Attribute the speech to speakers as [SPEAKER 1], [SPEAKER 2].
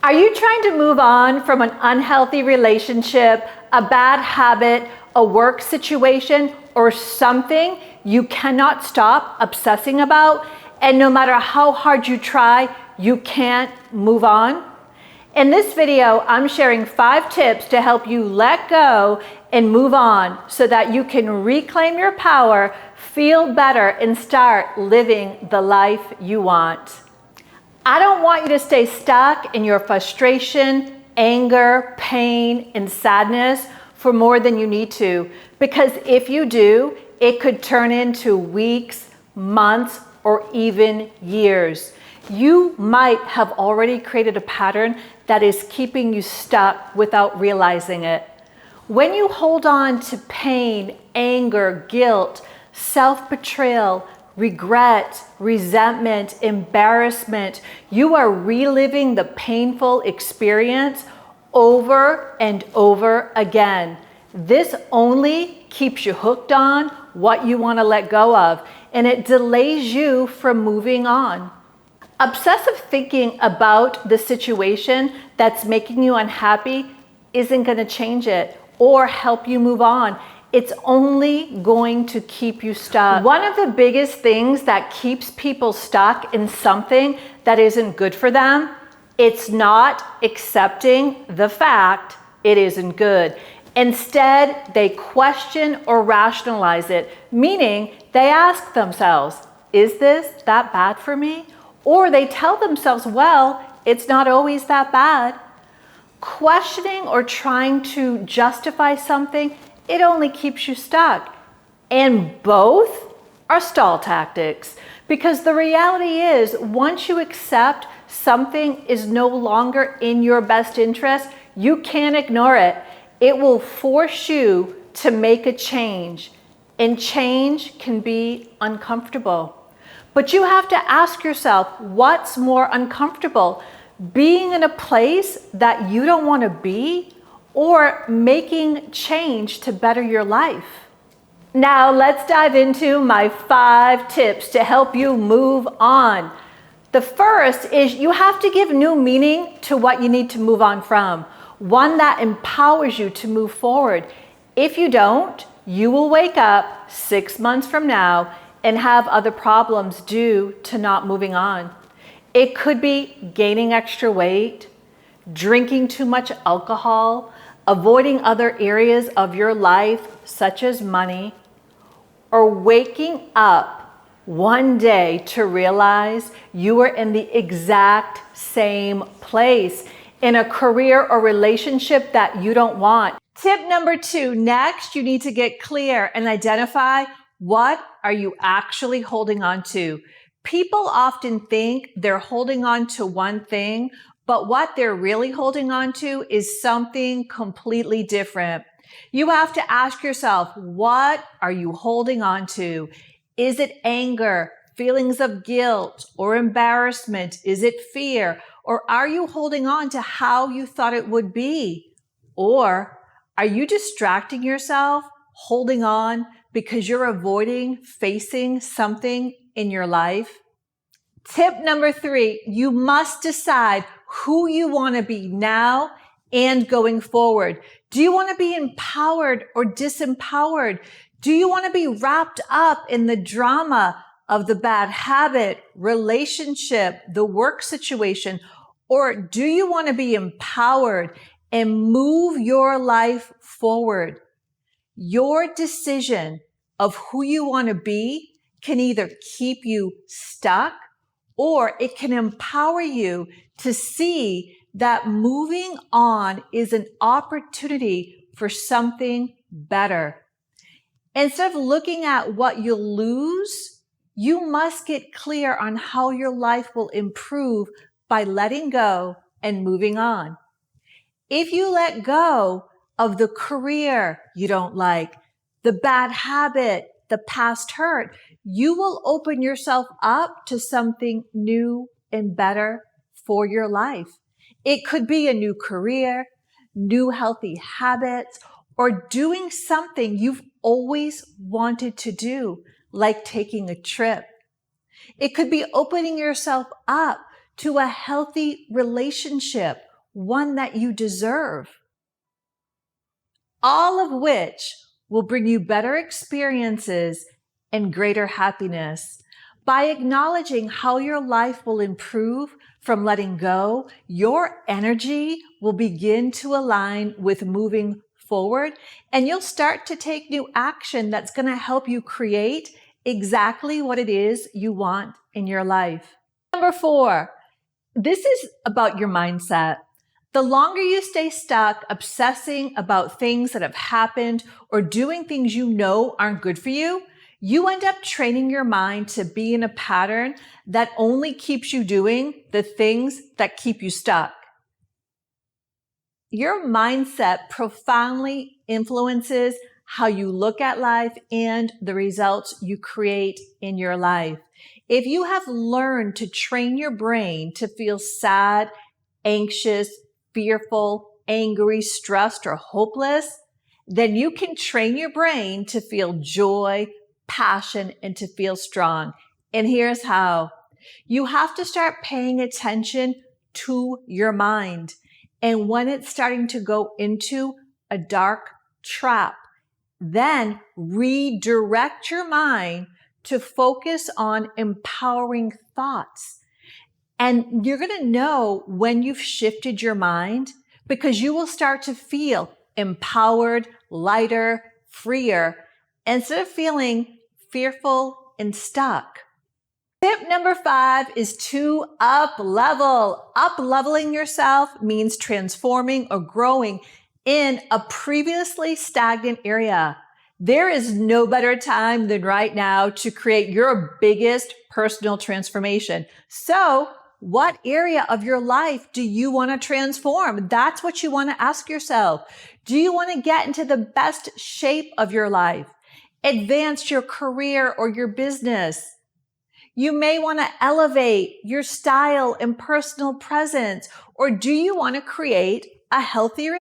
[SPEAKER 1] Are you trying to move on from an unhealthy relationship, a bad habit, a work situation, or something you cannot stop obsessing about, and no matter how hard you try, you can't move on? In this video, I'm sharing 5 tips to help you let go and move on so that you can reclaim your power, feel better, and start living the life you want. I don't want you to stay stuck in your frustration, anger, pain, and sadness for more than you need to, because if you do, it could turn into weeks, months, or even years. You might have already created a pattern that is keeping you stuck without realizing it. When you hold on to pain, anger, guilt, self-betrayal, regret, resentment, embarrassment, you are reliving the painful experience over and over again. This only keeps you hooked on what you want to let go of, and it delays you from moving on. Obsessive thinking about the situation that's making you unhappy isn't going to change it or help you move on. It's only going to keep you stuck. One of the biggest things that keeps people stuck in something that isn't good for them, it's not accepting the fact it isn't good. Instead, they question or rationalize it, meaning they ask themselves, is this that bad for me? Or they tell themselves, well, it's not always that bad. Questioning or trying to justify something, it only keeps you stuck. And both are stall tactics, because the reality is once you accept something is no longer in your best interest, you can't ignore it. It will force you to make a change, and change can be uncomfortable. But you have to ask yourself, what's more uncomfortable? Being in a place that you don't want to be, or making change to better your life? Now let's dive into my 5 tips to help you move on. The first is you have to give new meaning to what you need to move on from, one that empowers you to move forward. If you don't, you will wake up 6 months from now and have other problems due to not moving on. It could be gaining extra weight, drinking too much alcohol, avoiding other areas of your life, such as money, or waking up one day to realize you are in the exact same place in a career or relationship that you don't want. Tip number 2, next, you need to get clear and identify what are you actually holding on to. People often think they're holding on to one thing, but what they're really holding on to is something completely different. You have to ask yourself, what are you holding on to? Is it anger, feelings of guilt, or embarrassment? Is it fear? Or are you holding on to how you thought it would be? Or are you distracting yourself, holding on because you're avoiding facing something in your life? Tip number 3, you must decide who you want to be now and going forward. Do you want to be empowered or disempowered? Do you want to be wrapped up in the drama of the bad habit, relationship, the work situation? Or do you want to be empowered and move your life forward? Your decision of who you want to be can either keep you stuck, or it can empower you to see that moving on is an opportunity for something better. Instead of looking at what you'll lose, you must get clear on how your life will improve by letting go and moving on. If you let go of the career you don't like, the bad habit, the past hurt, you will open yourself up to something new and better for your life. It could be a new career, new healthy habits, or doing something you've always wanted to do, like taking a trip. It could be opening yourself up to a healthy relationship one that you deserve. All of which will bring you better experiences and greater happiness. By acknowledging how your life will improve from letting go, your energy will begin to align with moving forward, and you'll start to take new action that's going to help you create exactly what it is you want in your life. Number 4, this is about your mindset. The longer you stay stuck obsessing about things that have happened or doing things you know aren't good for you, you end up training your mind to be in a pattern that only keeps you doing the things that keep you stuck. Your mindset profoundly influences how you look at life and the results you create in your life. If you have learned to train your brain to feel sad, anxious, fearful, angry, stressed, or hopeless, then you can train your brain to feel joy, passion, and to feel strong. And here's how. You have to start paying attention to your mind. And when it's starting to go into a dark trap, then redirect your mind to focus on empowering thoughts. And you're going to know when you've shifted your mind because you will start to feel empowered, lighter, freer, instead of feeling fearful and stuck. Tip number 5 is to up-level. Up-leveling yourself means transforming or growing in a previously stagnant area. There is no better time than right now to create your biggest personal transformation. So, what area of your life do you want to transform? That's what you want to ask yourself. Do you want to get into the best shape of your life? Advance your career or your business? You may want to elevate your style and personal presence, or do you want to create a healthier